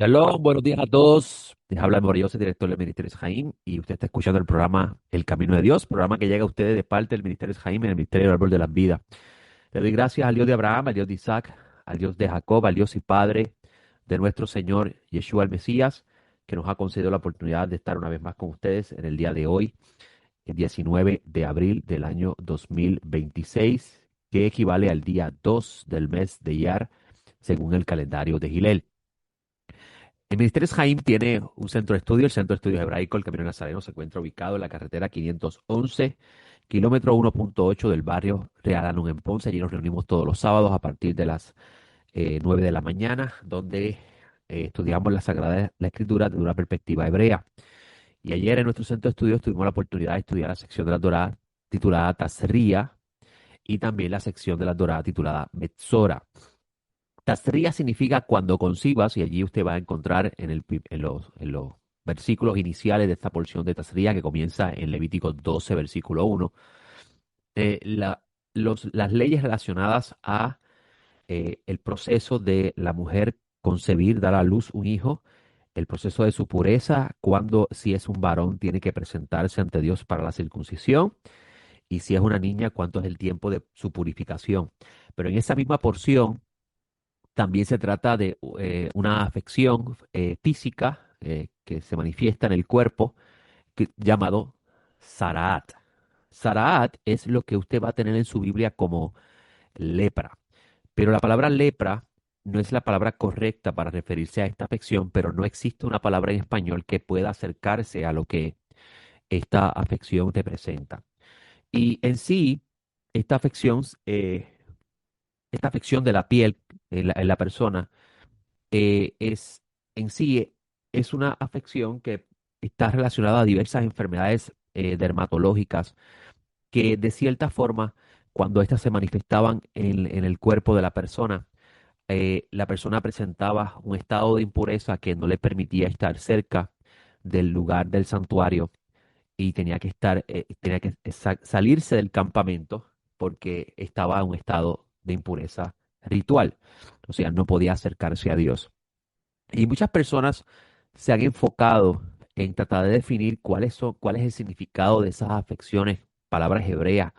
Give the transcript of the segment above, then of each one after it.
Shalom, buenos días a todos. Les habla el maravilloso director del Ministerio Jaim y usted está escuchando el programa El Camino de Dios, programa que llega a ustedes de parte del Ministerio Jaim en el Ministerio del Árbol de la Vida. Le doy gracias al Dios de Abraham, al Dios de Isaac, al Dios de Jacob, al Dios y Padre de nuestro Señor Yeshua el Mesías, que nos ha concedido la oportunidad de estar una vez más con ustedes en el día de hoy, el 19 de abril del año 2026, que equivale al día 2 del mes de Iyar, según el calendario de Gilel. El Ministerio Jaim tiene un centro de estudio, el Centro de Estudios Hebraico, el Camino Nazareno, se encuentra ubicado en la carretera 511, kilómetro 1.8 del barrio Real Anún en Ponce. Allí nos reunimos todos los sábados a partir de las 9 de la mañana, donde estudiamos la Escritura desde una perspectiva hebrea. Y ayer en nuestro centro de estudios tuvimos la oportunidad de estudiar la sección de la Torá titulada Tazria y también la sección de la Torá titulada Metzora. Tastría significa cuando concibas, y allí usted va a encontrar en los versículos iniciales de esta porción de Tastría que comienza en Levítico 12, versículo 1, eh, la- las leyes relacionadas a el proceso de la mujer concebir, dar a luz un hijo, el proceso de su pureza, cuando si es un varón tiene que presentarse ante Dios para la circuncisión, y si es una niña, cuánto es el tiempo de su purificación. Pero en esa misma porción también se trata de una afección física que se manifiesta en el cuerpo llamado Saraat. Saraat es lo que usted va a tener en su Biblia como lepra. Pero la palabra lepra no es la palabra correcta para referirse a esta afección, pero no existe una palabra en español que pueda acercarse a lo que esta afección representa. Y en sí, esta afección, esta afección de la piel en la persona, es en sí es una afección que está relacionada a diversas enfermedades dermatológicas que de cierta forma, cuando éstas se manifestaban en el cuerpo de la persona presentaba un estado de impureza que no le permitía estar cerca del lugar del santuario y tenía que salirse del campamento porque estaba en un estado de impureza ritual. O sea, no podía acercarse a Dios. Y muchas personas se han enfocado en tratar de definir cuál es el significado de esas afecciones, palabras hebreas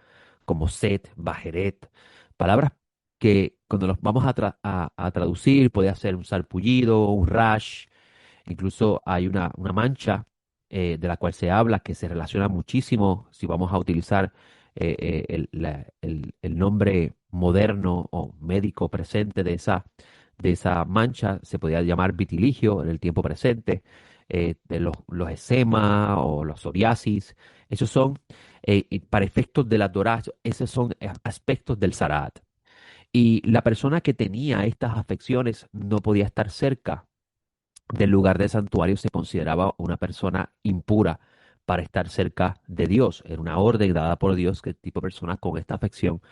como set, bajeret, palabras que cuando los vamos a traducir puede ser un sarpullido, un rash, incluso hay una mancha de la cual se habla que se relaciona muchísimo si vamos a utilizar el nombre moderno o médico presente de esa mancha, se podría llamar vitiligio en el tiempo presente, de los eczema o los psoriasis. Esos son, y para efectos de la Torah, esos son aspectos del Zaraat. Y la persona que tenía estas afecciones no podía estar cerca del lugar del santuario, se consideraba una persona impura para estar cerca de Dios. Era una orden dada por Dios que el tipo de persona con esta afección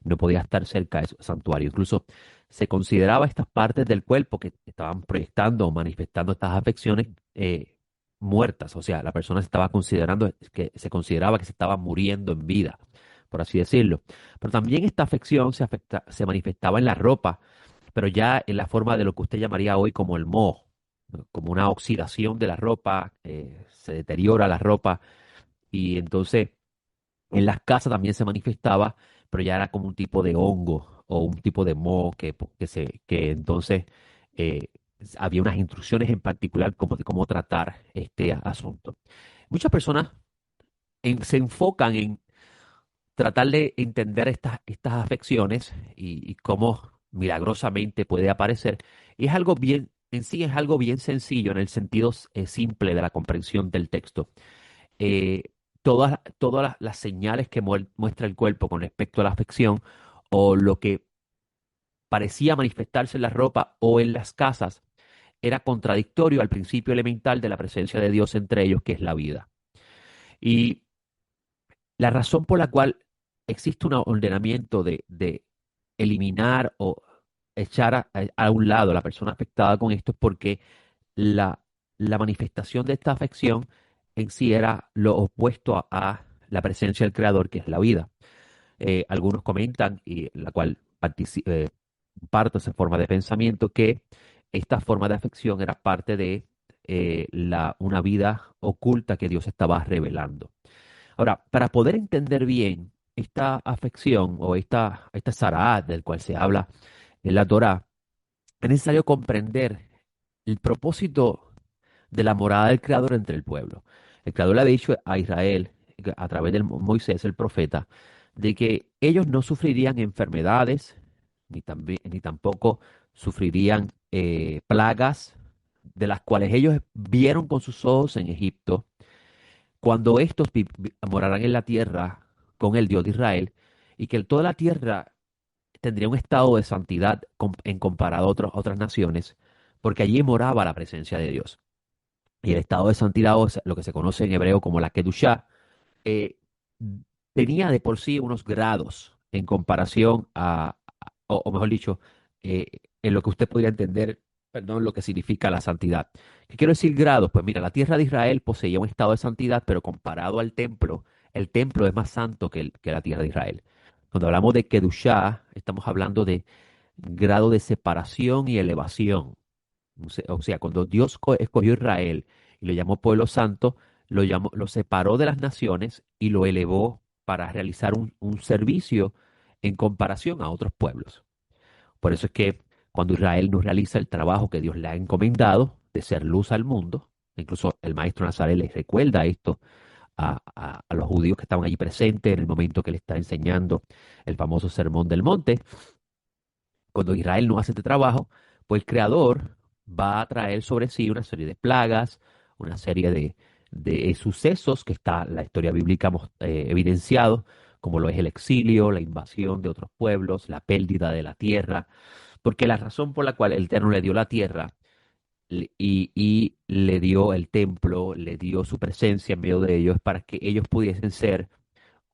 no podía estar cerca de su santuario. Incluso se consideraba estas partes del cuerpo que estaban proyectando o manifestando estas afecciones muertas. O sea, la persona se estaba considerando que se consideraba que se estaba muriendo en vida, por así decirlo. Pero también esta afección se manifestaba en la ropa, pero ya en la forma de lo que usted llamaría hoy como el moho, ¿no? Como una oxidación de la ropa, se deteriora la ropa y entonces en las casas también se manifestaba, pero ya era como un tipo de hongo o un tipo de moho que entonces eh, había unas instrucciones en particular de cómo tratar este asunto. Muchas personas se enfocan en tratar de entender estas afecciones y cómo milagrosamente puede aparecer. Y es algo bien, en sí es algo bien sencillo en el sentido simple de la comprensión del texto. Eh, todas las señales que muestra el cuerpo con respecto a la afección o lo que parecía manifestarse en la ropa o en las casas era contradictorio al principio elemental de la presencia de Dios entre ellos, que es la vida. Y la razón por la cual existe un ordenamiento de eliminar o echar a un lado a la persona afectada con esto es porque la, la manifestación de esta afección en sí era lo opuesto a la presencia del Creador, que es la vida. Algunos comentan, y la cual parto esa forma de pensamiento, que esta forma de afección era parte de una vida oculta que Dios estaba revelando. Ahora, para poder entender bien esta afección o esta zaraat del cual se habla en la Torá, es necesario comprender el propósito de la morada del Creador entre el pueblo. El Creador le ha dicho a Israel, a través de Moisés, el profeta, de que ellos no sufrirían enfermedades, ni tampoco sufrirían plagas de las cuales ellos vieron con sus ojos en Egipto, cuando estos morarán en la tierra con el Dios de Israel, y que toda la tierra tendría un estado de santidad en comparado a otras naciones, porque allí moraba la presencia de Dios. Y el estado de santidad, o sea, lo que se conoce en hebreo como la Kedushá, eh, tenía de por sí unos grados en comparación o mejor dicho, eh, en lo que usted podría entender, perdón, lo que significa la santidad. ¿Qué quiero decir grados? Pues mira, la tierra de Israel poseía un estado de santidad, pero comparado al templo, el templo es más santo que la tierra de Israel. Cuando hablamos de Kedushá, estamos hablando de grado de separación y elevación. O sea, cuando Dios escogió a Israel y lo llamó pueblo santo, lo separó de las naciones y lo elevó para realizar un servicio en comparación a otros pueblos. Por eso es que cuando Israel no realiza el trabajo que Dios le ha encomendado de ser luz al mundo, incluso el maestro Nazaret les recuerda esto a los judíos que estaban allí presentes en el momento que le está enseñando el famoso Sermón del Monte. Cuando Israel no hace este trabajo, pues el Creador va a traer sobre sí una serie de plagas, una serie de sucesos que está la historia bíblica evidenciado, como lo es el exilio, la invasión de otros pueblos, la pérdida de la tierra, porque la razón por la cual el Eterno le dio la tierra y le dio el templo, le dio su presencia en medio de ellos, es para que ellos pudiesen ser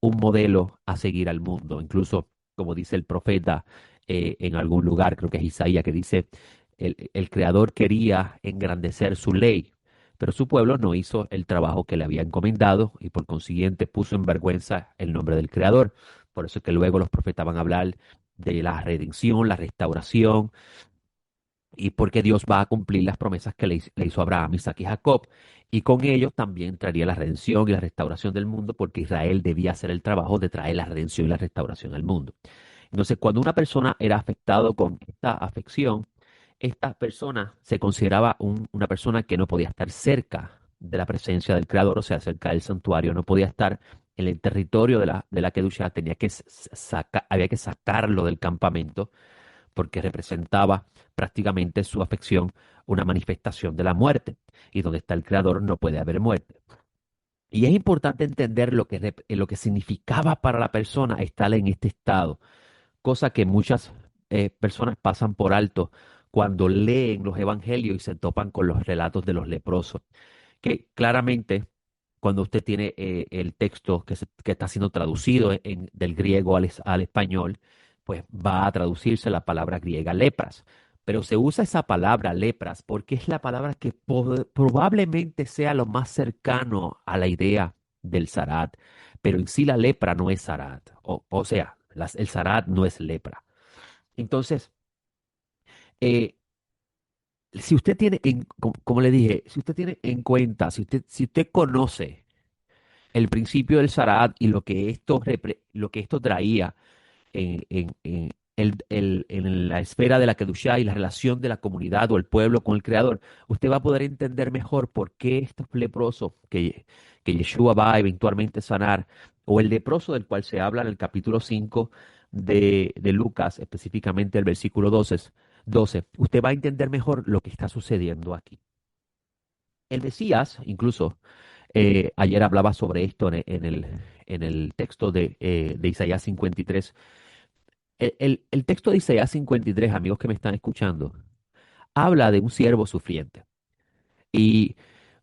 un modelo a seguir al mundo. Incluso, como dice el profeta en algún lugar, creo que es Isaías, que dice, el Creador quería engrandecer su ley, pero su pueblo no hizo el trabajo que le había encomendado y por consiguiente puso en vergüenza el nombre del Creador. Por eso es que luego los profetas van a hablar de la redención, la restauración, y porque Dios va a cumplir las promesas que le hizo a Abraham, Isaac y Jacob. Y con ellos también traería la redención y la restauración del mundo, porque Israel debía hacer el trabajo de traer la redención y la restauración al mundo. Entonces, cuando una persona era afectado con esta afección, esta persona se consideraba una persona que no podía estar cerca de la presencia del Creador, o sea, cerca del santuario, no podía estar en el territorio de la Kedushá, había que sacarlo del campamento porque representaba prácticamente su afección una manifestación de la muerte. Y donde está el Creador no puede haber muerte. Y es importante entender lo que significaba para la persona estar en este estado, cosa que muchas personas pasan por alto cuando leen los evangelios y se topan con los relatos de los leprosos, que claramente cuando usted tiene el texto que está siendo traducido del griego al español, pues va a traducirse la palabra griega lepras. Pero se usa esa palabra lepras porque es la palabra que probablemente sea lo más cercano a la idea del zarat. Pero en sí la lepra no es zarat. O sea, el zarat no es lepra. Entonces, eh, si usted tiene, como le dije, si usted tiene en cuenta, si usted conoce el principio del Sarat y lo que esto traía en la esfera de la Kedushá y la relación de la comunidad o el pueblo con el Creador, usted va a poder entender mejor por qué estos leprosos que Yeshua va a eventualmente sanar, o el leproso del cual se habla en el capítulo 5 de Lucas, específicamente el versículo 12, usted va a entender mejor lo que está sucediendo aquí. El Mesías, incluso, ayer hablaba sobre esto en el texto de Isaías 53. El texto de Isaías 53, amigos que me están escuchando, habla de un siervo sufriente. Y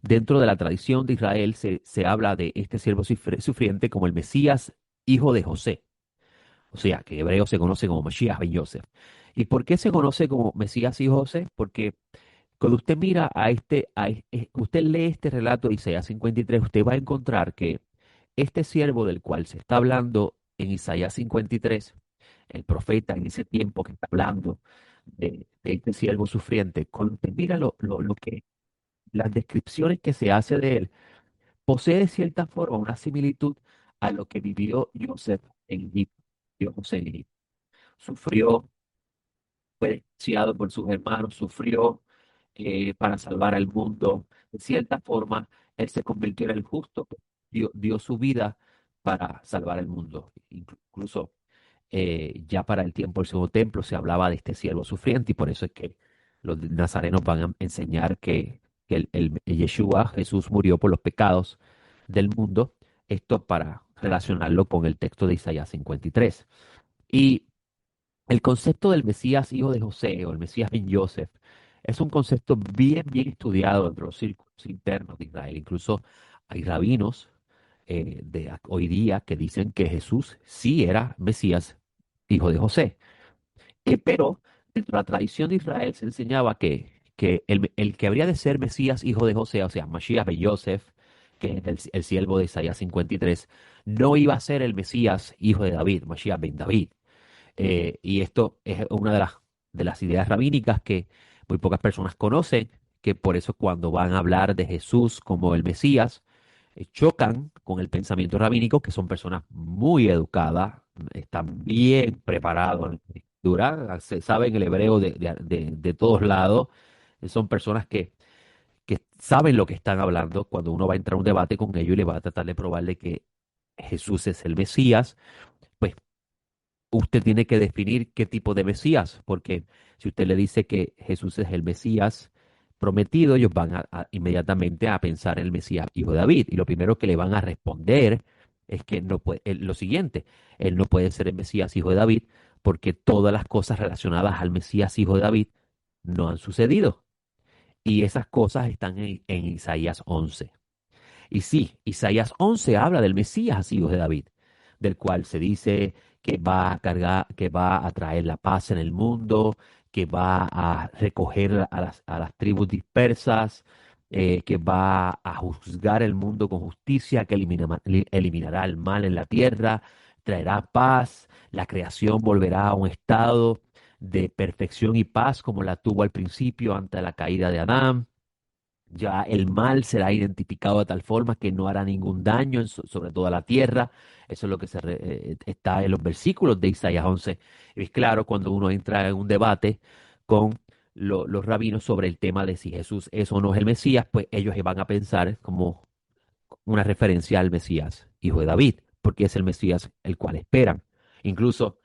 dentro de la tradición de Israel se habla de este siervo sufriente como el Mesías, hijo de José. O sea, que en hebreo se conoce como Mashiach ben Yosef. ¿Y por qué se conoce como Mesías, hijo de José? Porque cuando usted mira usted lee este relato de Isaías 53, usted va a encontrar que este siervo del cual se está hablando en Isaías 53, el profeta en ese tiempo que está hablando de este siervo sufriente, cuando usted mira lo que, las descripciones que se hace de él, posee de cierta forma una similitud a lo que vivió Joseph en Egipto. Vio José en Egipto. Sufrió, fue despreciado por sus hermanos, sufrió para salvar al mundo. De cierta forma, él se convirtió en el justo, dio su vida para salvar al mundo. Incluso ya para el tiempo del segundo templo se hablaba de este siervo sufriente y por eso es que los nazarenos van a enseñar que el Yeshua, Jesús, murió por los pecados del mundo. Esto para relacionarlo con el texto de Isaías 53. Y el concepto del Mesías hijo de José o el Mesías ben Yosef es un concepto bien estudiado entre los círculos internos de Israel. Incluso hay rabinos de hoy día que dicen que Jesús sí era Mesías hijo de José. Pero dentro de la tradición de Israel se enseñaba que el que habría de ser Mesías hijo de José, o sea, Mashiach ben Yosef, que es el siervo de Isaías 53, no iba a ser el Mesías hijo de David, Mashiach ben David. Y esto es una de las ideas rabínicas que muy pocas personas conocen, que por eso cuando van a hablar de Jesús como el Mesías, chocan con el pensamiento rabínico, que son personas muy educadas, están bien preparados en la escritura, se saben el hebreo de todos lados, son personas que saben lo que están hablando cuando uno va a entrar a un debate con ellos y le va a tratar de probarle que Jesús es el Mesías. Pues usted tiene que definir qué tipo de Mesías, porque si usted le dice que Jesús es el Mesías prometido, ellos van inmediatamente a pensar en el Mesías hijo de David. Y lo primero que le van a responder es que no puede, lo siguiente, él no puede ser el Mesías hijo de David porque todas las cosas relacionadas al Mesías hijo de David no han sucedido. Y esas cosas están en Isaías 11. Y sí, Isaías 11 habla del Mesías, hijo de David, del cual se dice que va a cargar, que va a traer la paz en el mundo, que va a recoger a las tribus dispersas, que va a juzgar el mundo con justicia, que eliminará el mal en la tierra, traerá paz, la creación volverá a un estado de perfección y paz como la tuvo al principio ante la caída de Adán. Ya el mal será identificado de tal forma que no hará ningún daño sobre toda la tierra. Eso es lo que está en los versículos de Isaías 11. Y es claro, cuando uno entra en un debate con los rabinos sobre el tema de si Jesús es o no es el Mesías, pues ellos van a pensar como una referencia al Mesías, hijo de David, porque es el Mesías el cual esperan. Incluso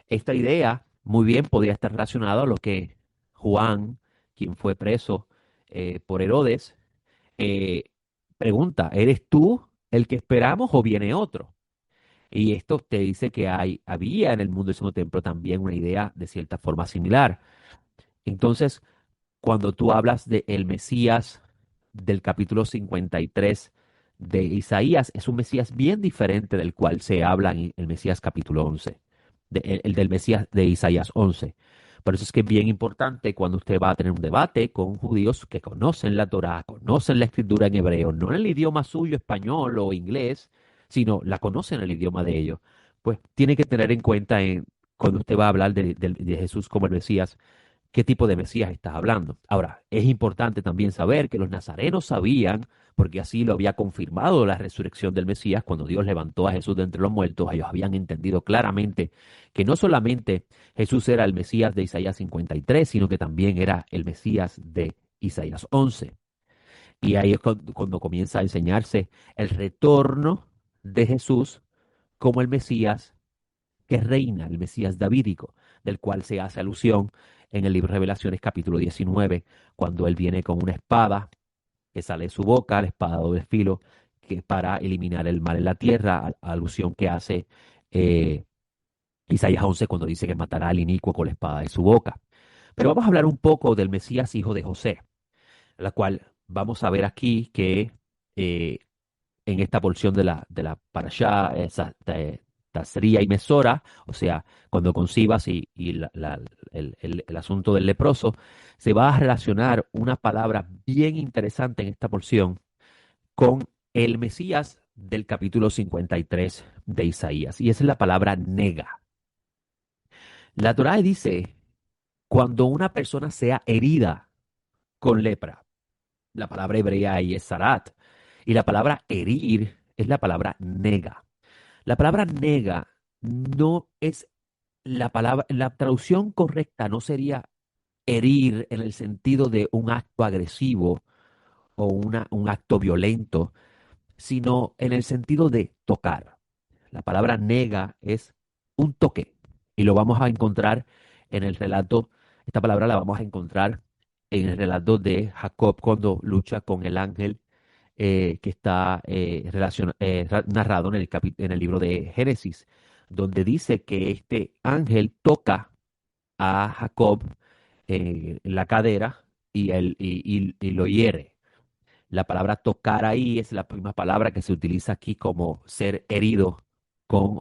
esta idea muy bien podría estar relacionada a lo que Juan, quien fue preso por Herodes, eh, pregunta, ¿eres tú el que esperamos o viene otro? Y esto te dice que había en el mundo del segundo templo también una idea de cierta forma similar. Entonces, cuando tú hablas de el Mesías del capítulo 53 de Isaías, es un Mesías bien diferente del cual se habla en el Mesías capítulo 11, el del Mesías de Isaías 11. Por eso es que es bien importante cuando usted va a tener un debate con judíos que conocen la Torá, conocen la escritura en hebreo, no en el idioma suyo, español o inglés, sino la conocen en el idioma de ellos. Pues tiene que tener en cuenta cuando usted va a hablar de Jesús como el Mesías, qué tipo de Mesías estás hablando. Ahora, es importante también saber que los nazarenos sabían, porque así lo había confirmado la resurrección del Mesías, cuando Dios levantó a Jesús de entre los muertos, ellos habían entendido claramente que no solamente Jesús era el Mesías de Isaías 53, sino que también era el Mesías de Isaías 11. Y ahí es cuando comienza a enseñarse el retorno de Jesús como el Mesías que reina, el Mesías davídico, del cual se hace alusión en el libro de Revelaciones capítulo 19, cuando él viene con una espada que sale de su boca, la espada de doble filo, que es para eliminar el mal en la tierra, alusión que hace eh, Isaías 11 cuando dice que matará al inicuo con la espada de su boca. Pero vamos a hablar un poco del Mesías hijo de José, la cual vamos a ver aquí que eh, en esta porción de la parashá, esa, Tazria y Mesora, o sea, cuando concibas y el asunto del leproso, se va a relacionar una palabra bien interesante en esta porción con el Mesías del capítulo 53 de Isaías, y esa es la palabra nega. La Torá dice Cuando una persona sea herida con lepra, la palabra hebrea ahí es zarat, y la palabra herir es la palabra nega. La palabra nega no es la palabra, la traducción correcta no sería herir en el sentido de un acto agresivo o un acto violento, sino en el sentido de tocar. La palabra nega es un toque y lo vamos a encontrar en el relato, esta palabra la vamos a encontrar en el relato de Jacob cuando lucha con el ángel que está narrado en en el libro de Génesis, donde dice que este ángel toca a Jacob en la cadera y lo hiere. La palabra tocar ahí es la misma palabra que se utiliza aquí como ser herido con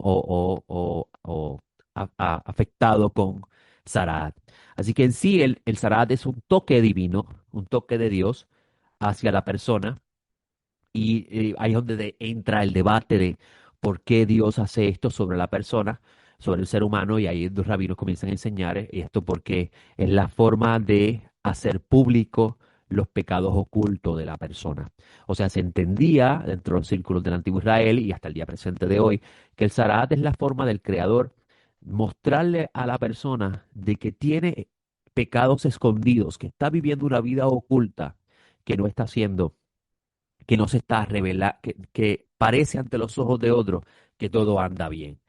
afectado con Sarat. Así que en sí el Sarat es un toque divino, un toque de Dios hacia la persona y ahí es donde entra el debate de por qué Dios hace esto sobre la persona, sobre el ser humano, y ahí los rabinos comienzan a enseñar esto porque es la forma de hacer público los pecados ocultos de la persona. O sea, se entendía dentro de los círculos del antiguo Israel y hasta el día presente de hoy que el Zarat es la forma del Creador mostrarle a la persona de que tiene pecados escondidos, que está viviendo una vida oculta, que no está haciendo que no se está revelando, que parece ante los ojos de otros que todo anda bien.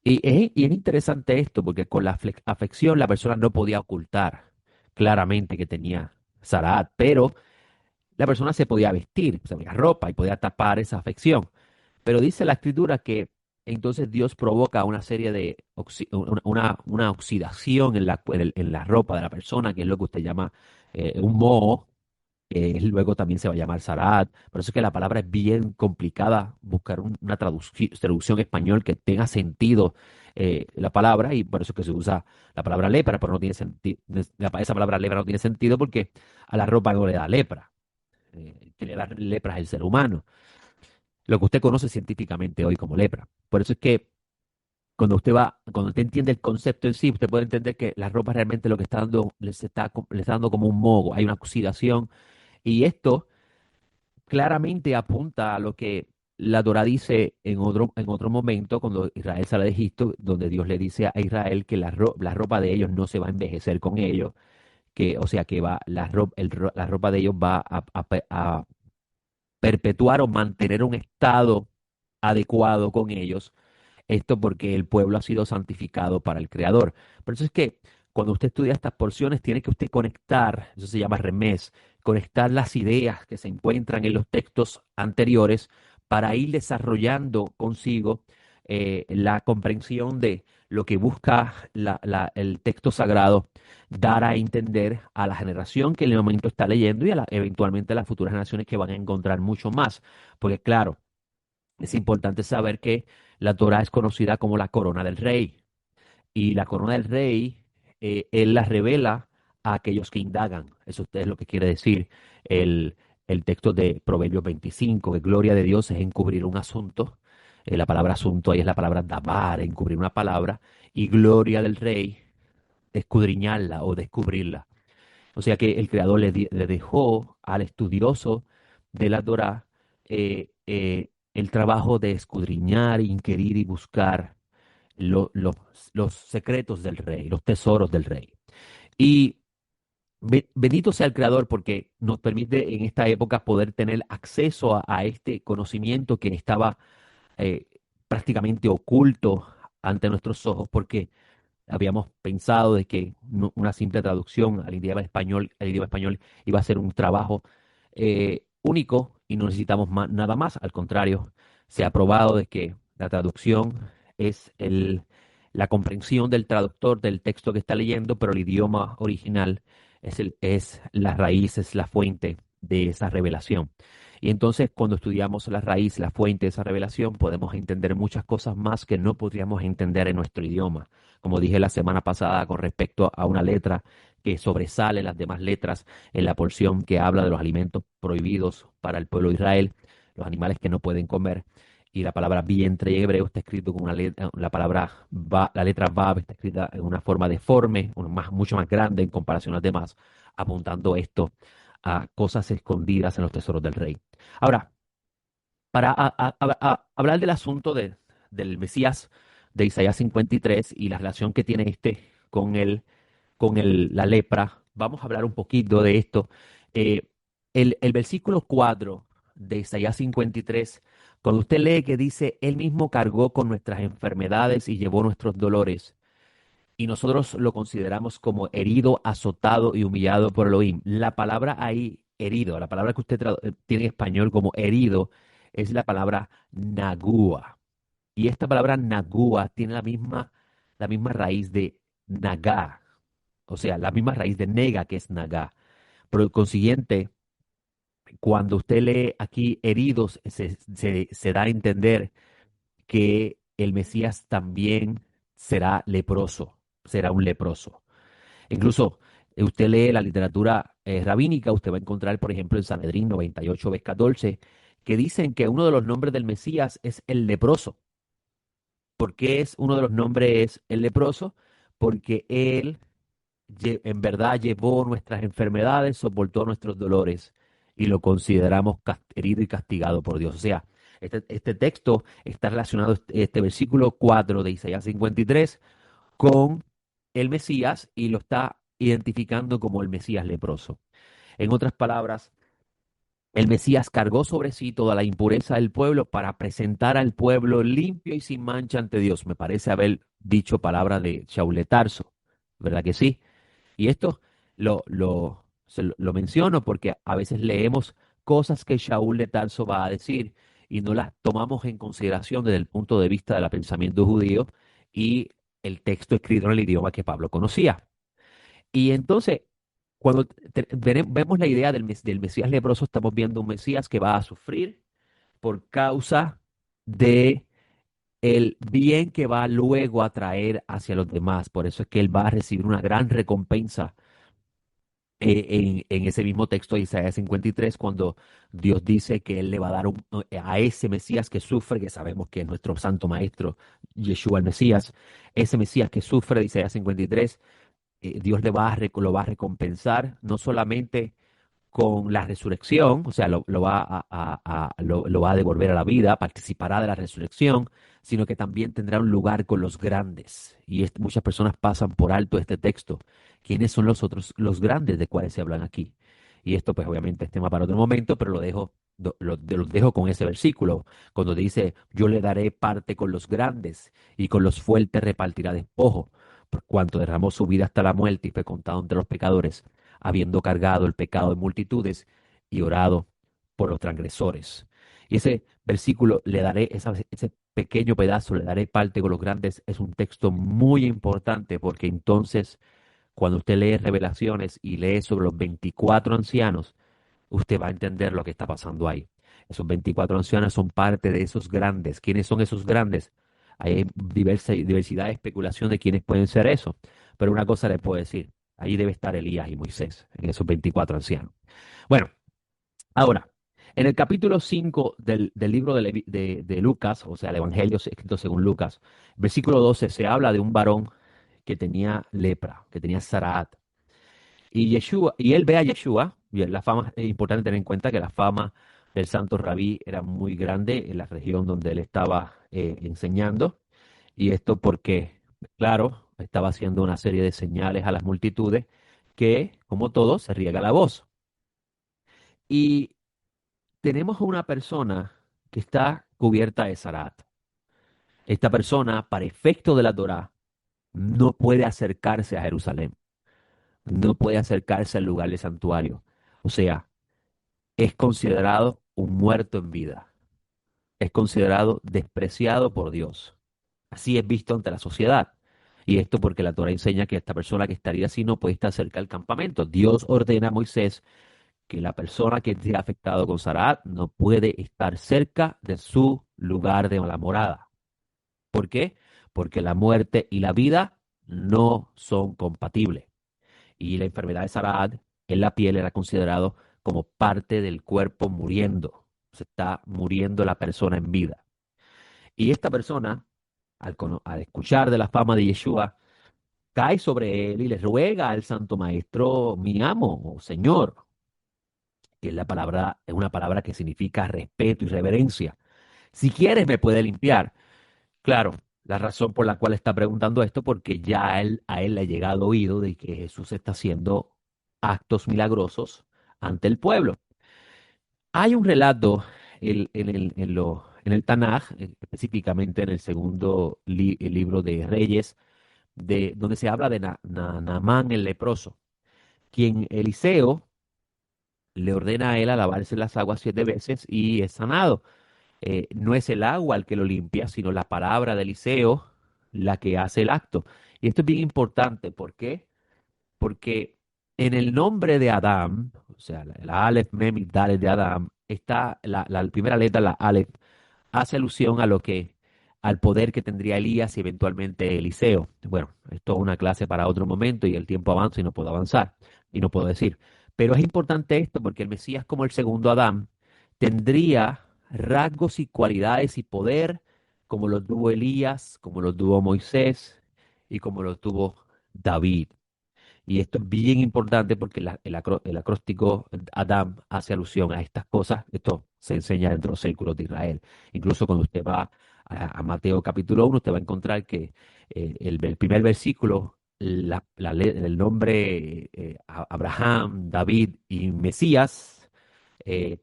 Y es interesante esto, porque con la afección la persona no podía ocultar claramente que tenía Sarahat, pero la persona se podía vestir, se ponía ropa y podía tapar esa afección. Pero dice la escritura que entonces Dios provoca una serie de una oxidación en en la ropa de la persona, que es lo que usted llama un moho, luego también se va a llamar Sarat. Por eso es que la palabra es bien complicada, buscar una traducción español que tenga sentido la palabra, y por eso es que se usa la palabra lepra, pero no tiene sentido. Esa palabra lepra no tiene sentido porque a la ropa no le da lepra. Que le da lepra es el ser humano, lo que usted conoce científicamente hoy como lepra. Por eso es que cuando usted entiende el concepto en sí, usted puede entender que la ropa realmente lo que está dando, le está dando como un moho, hay una oxidación, y esto claramente apunta a lo que la Torá dice en otro momento, cuando Israel sale de Egipto, donde Dios le dice a Israel que la ropa de ellos no se va a envejecer con ellos, que, o sea, que la ropa de ellos va a perpetuar o mantener un estado adecuado con ellos, esto porque el pueblo ha sido santificado para el Creador. Por eso es que cuando usted estudia estas porciones, tiene que usted conectar, eso se llama remés, conectar las ideas que se encuentran en los textos anteriores para ir desarrollando consigo la comprensión de lo que busca el texto sagrado dar a entender a la generación que en el momento está leyendo y eventualmente a las futuras generaciones que van a encontrar mucho más. Porque claro, es importante saber que la Torá es conocida como la corona del rey. Y la corona del rey, él la revela a aquellos que indagan. Eso es lo que quiere decir el, el texto de Proverbios 25, que gloria de Dios es encubrir un asunto. La palabra asunto ahí es la palabra dabar, encubrir una palabra. Y gloria del rey, escudriñarla o descubrirla. O sea que el Creador le dejó al estudioso de la Torá el trabajo de escudriñar, inquirir y buscar lo- los, los secretos del rey, los tesoros del rey. Y bendito sea el Creador porque nos permite en esta época poder tener acceso a este conocimiento que estaba eh, prácticamente oculto ante nuestros ojos, porque habíamos pensado de que una simple traducción al idioma español iba a ser un trabajo único y no necesitamos nada más. Al contrario, se ha probado de que la traducción es la comprensión del traductor del texto que está leyendo, pero el idioma original es la raíz, es la fuente de esa revelación. Y entonces cuando estudiamos la raíz, la fuente de esa revelación, podemos entender muchas cosas más que no podríamos entender en nuestro idioma. Como dije la semana pasada con respecto a una letra que sobresale las demás letras en la porción que habla de los alimentos prohibidos para el pueblo de Israel, los animales que no pueden comer. y la palabra vientre en hebreo está escrito con una letra, la palabra la letra Vav está escrita en una forma deforme, mucho más grande en comparación a las demás, apuntando esto a cosas escondidas en los tesoros del rey. Ahora, para hablar del asunto del Mesías de Isaías 53 y la relación que tiene este la lepra, vamos a hablar un poquito de esto. Eh, el versículo 4 de Isaías 53, cuando usted lee que dice, Él mismo cargó con nuestras enfermedades y llevó nuestros dolores, y nosotros lo consideramos como herido, azotado y humillado por Elohim. La palabra ahí, herido, la palabra que usted tiene en español como herido, es la palabra nagua. Y esta palabra nagua tiene la misma raíz de nagá, o sea, la misma raíz de nega que es nagá. Por consiguiente, cuando usted lee aquí heridos, se da a entender que el Mesías también será leproso, será un leproso. Incluso usted lee la literatura rabínica, usted va a encontrar, por ejemplo, en Sanedrín 98, vez 14, que dicen que uno de los nombres del Mesías es el leproso. ¿Por qué es uno de los nombres el leproso? Porque él en verdad llevó nuestras enfermedades, soportó nuestros dolores y lo consideramos herido y castigado por Dios. O sea, este texto está relacionado, este versículo 4 de Isaías 53, con el Mesías y lo está identificando como el Mesías leproso. En otras palabras, el Mesías cargó sobre sí toda la impureza del pueblo para presentar al pueblo limpio y sin mancha ante Dios. Me parece haber dicho palabra de Shaul de Tarso, ¿verdad que sí? Y esto lo menciono porque a veces leemos cosas que Shaul de Tarso va a decir y no las tomamos en consideración desde el punto de vista del pensamiento judío y el texto escrito en el idioma que Pablo conocía. Y entonces, cuando vemos la idea del Mesías leproso, estamos viendo un Mesías que va a sufrir por causa de el bien que va luego a traer hacia los demás. Por eso es que él va a recibir una gran recompensa en ese mismo texto de Isaías 53, cuando Dios dice que Él le va a dar a ese Mesías que sufre, que sabemos que es nuestro santo maestro, Yeshua el Mesías, ese Mesías que sufre de Isaías 53, Dios lo va a recompensar, no solamente con la resurrección, o sea, lo va a devolver a la vida, participará de la resurrección, sino que también tendrá un lugar con los grandes. Y muchas personas pasan por alto este texto. ¿Quiénes son los otros, los grandes de cuáles se hablan aquí? Y esto, pues, obviamente es tema para otro momento, pero lo dejo con ese versículo, cuando dice, yo le daré parte con los grandes y con los fuertes repartirá despojo, por cuanto derramó su vida hasta la muerte y fue contado entre los pecadores, habiendo cargado el pecado de multitudes y orado por los transgresores. Y ese versículo, ese pequeño pedazo, le daré parte con los grandes, es un texto muy importante porque entonces, cuando usted lee Revelaciones y lee sobre los 24 ancianos, usted va a entender lo que está pasando ahí. Esos 24 ancianos son parte de esos grandes. ¿Quiénes son esos grandes? Hay diversidad de especulación de quiénes pueden ser eso. Pero una cosa les puedo decir, ahí debe estar Elías y Moisés, en esos 24 ancianos. Bueno, ahora, en el capítulo 5 del libro de Lucas, o sea, el Evangelio escrito según Lucas, versículo 12, se habla de un varón que tenía lepra, que tenía Saraat. Y él ve a Yeshua, y la fama, es importante tener en cuenta que la fama del santo rabí era muy grande en la región donde él estaba enseñando, y esto porque, claro, estaba haciendo una serie de señales a las multitudes que, como todo, se riega la voz. Y tenemos a una persona que está cubierta de Sarat. Esta persona, para efecto de la Torá, no puede acercarse a Jerusalén, no puede acercarse al lugar del santuario. O sea, es considerado un muerto en vida, es considerado despreciado por Dios. Así es visto ante la sociedad. Y esto porque la Torah enseña que esta persona que estaría así no puede estar cerca del campamento. Dios ordena a Moisés que la persona que esté afectado con Saraat no puede estar cerca de su lugar de la morada. ¿Por qué? Porque la muerte y la vida no son compatibles. Y la enfermedad de Saraat en la piel era considerado como parte del cuerpo muriendo. Se está muriendo la persona en vida. Y esta persona, al escuchar de la fama de Yeshua, cae sobre él y le ruega al Santo Maestro, mi amo o Señor, que es es una palabra que significa respeto y reverencia. Si quieres, me puede limpiar. Claro, la razón por la cual está preguntando esto, porque ya a él le ha llegado oído de que Jesús está haciendo actos milagrosos ante el pueblo. Hay un relato en el Tanaj, específicamente en el segundo el libro de Reyes, donde se habla de Naamán el leproso, quien Eliseo le ordena a él a lavarse las aguas 7 veces y es sanado. No es el agua el que lo limpia, sino la palabra de Eliseo la que hace el acto. Y esto es bien importante. ¿Por qué? Porque en el nombre de Adán, o sea, la Aleph, Mem y Dalet de Adán, está la primera letra, la Aleph, hace alusión al poder que tendría Elías y eventualmente Eliseo. Bueno, esto es una clase para otro momento y el tiempo avanza y no puedo avanzar y no puedo decir. Pero es importante esto porque el Mesías, como el segundo Adán, tendría rasgos y cualidades y poder como los tuvo Elías, como los tuvo Moisés y como los tuvo David. Y esto es bien importante porque el acróstico Adam hace alusión a estas cosas. Esto se enseña dentro de los círculos de Israel. Incluso cuando usted va a Mateo capítulo 1, usted va a encontrar que el primer versículo, el nombre Abraham, David y Mesías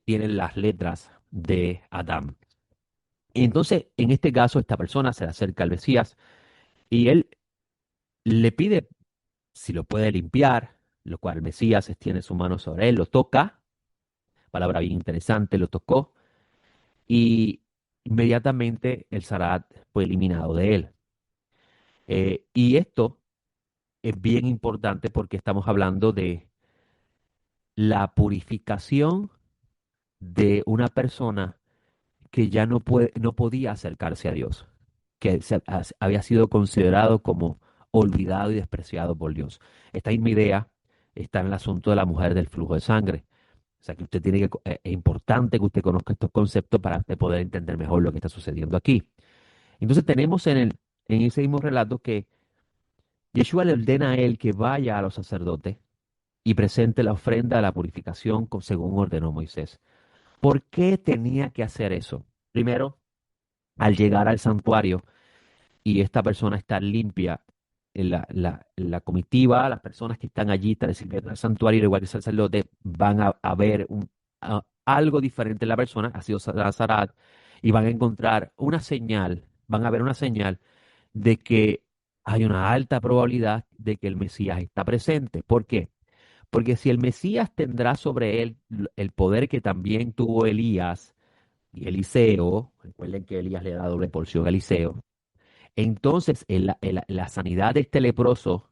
tienen las letras de Adam. Y entonces, en este caso, esta persona se le acerca al Mesías y él le pide si lo puede limpiar, lo cual el Mesías extiende su mano sobre él, lo toca, palabra bien interesante, lo tocó, y inmediatamente el zarat fue eliminado de él. Y esto es bien importante porque estamos hablando de la purificación de una persona que ya no podía acercarse a Dios, que había sido considerado como olvidado y despreciado por Dios. Esta misma idea está en el asunto de la mujer del flujo de sangre. O sea que usted tiene es importante que usted conozca estos conceptos para usted poder entender mejor lo que está sucediendo aquí. Entonces tenemos en ese mismo relato que Yeshua le ordena a él que vaya a los sacerdotes y presente la ofrenda de la purificación según ordenó Moisés. ¿Por qué tenía que hacer eso? Primero, al llegar al santuario y esta persona está limpia, la comitiva, las personas que están allí tras sirviendo al santuario, al igual que el sacerdote, van a ver algo diferente en la persona, ha sido Nazarat, y van a encontrar una señal, van a ver una señal de que hay una alta probabilidad de que el Mesías está presente. ¿Por qué? Porque si el Mesías tendrá sobre él el poder que también tuvo Elías y Eliseo, recuerden que Elías le da doble porción a Eliseo, entonces la sanidad de este leproso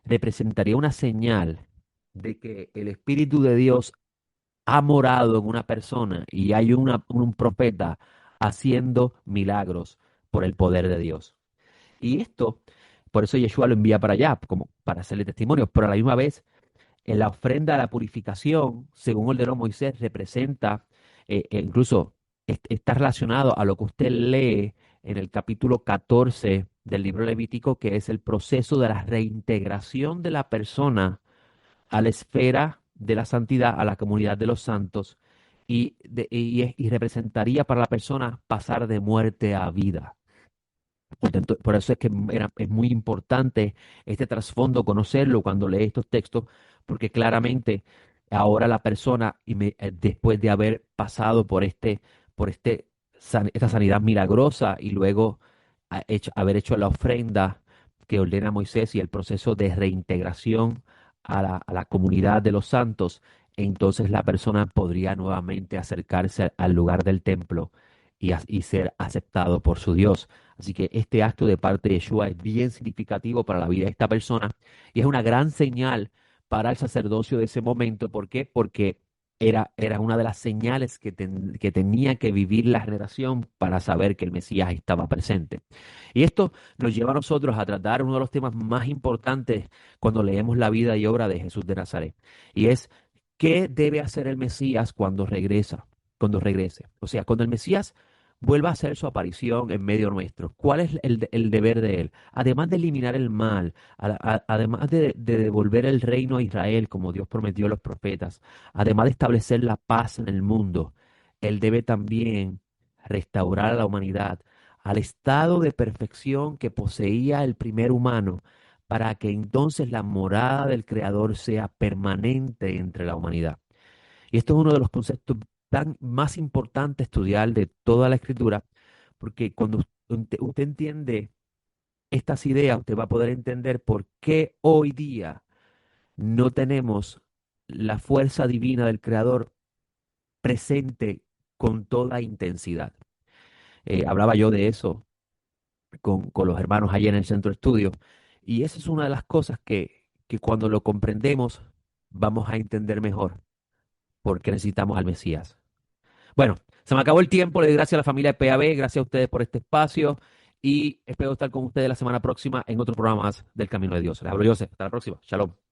representaría una señal de que el Espíritu de Dios ha morado en una persona y hay un profeta haciendo milagros por el poder de Dios. Y esto, por eso Yeshua lo envía para allá, como para hacerle testimonio, pero a la misma vez en la ofrenda a la purificación, según ordenó Moisés, representa, incluso está relacionado a lo que usted lee en el capítulo 14 del libro Levítico, que es el proceso de la reintegración de la persona a la esfera de la santidad, a la comunidad de los santos, y representaría para la persona pasar de muerte a vida. Por eso es que es muy importante este trasfondo, conocerlo cuando lee estos textos, porque claramente ahora la persona, después de haber pasado por esta sanidad milagrosa y luego haber hecho la ofrenda que ordena Moisés y el proceso de reintegración a la comunidad de los santos, entonces la persona podría nuevamente acercarse al lugar del templo y ser aceptado por su Dios. Así que este acto de parte de Yeshua es bien significativo para la vida de esta persona y es una gran señal para el sacerdocio de ese momento. ¿Por qué? Porque era una de las señales que tenía que vivir la generación para saber que el Mesías estaba presente. Y esto nos lleva a nosotros a tratar uno de los temas más importantes cuando leemos la vida y obra de Jesús de Nazaret. Y es, ¿qué debe hacer el Mesías cuando regresa? Cuando regrese. O sea, cuando el Mesías vuelva a hacer su aparición en medio nuestro. ¿Cuál es el deber de Él? Además de eliminar el mal, además de devolver el reino a Israel, como Dios prometió a los profetas, además de establecer la paz en el mundo, Él debe también restaurar a la humanidad al estado de perfección que poseía el primer humano, para que entonces la morada del Creador sea permanente entre la humanidad. Y esto es uno de los conceptos más importantes estudiar de toda la escritura, porque cuando usted entiende estas ideas, usted va a poder entender por qué hoy día no tenemos la fuerza divina del Creador presente con toda intensidad. Hablaba yo de eso con los hermanos allá en el centro de estudio, y esa es una de las cosas que cuando lo comprendemos vamos a entender mejor por qué necesitamos al Mesías. Bueno, se me acabó el tiempo. Le doy gracias a la familia de PAB, gracias a ustedes por este espacio y espero estar con ustedes la semana próxima en otro programa más del Camino de Dios. Les hablo Joseph. Hasta la próxima. Shalom.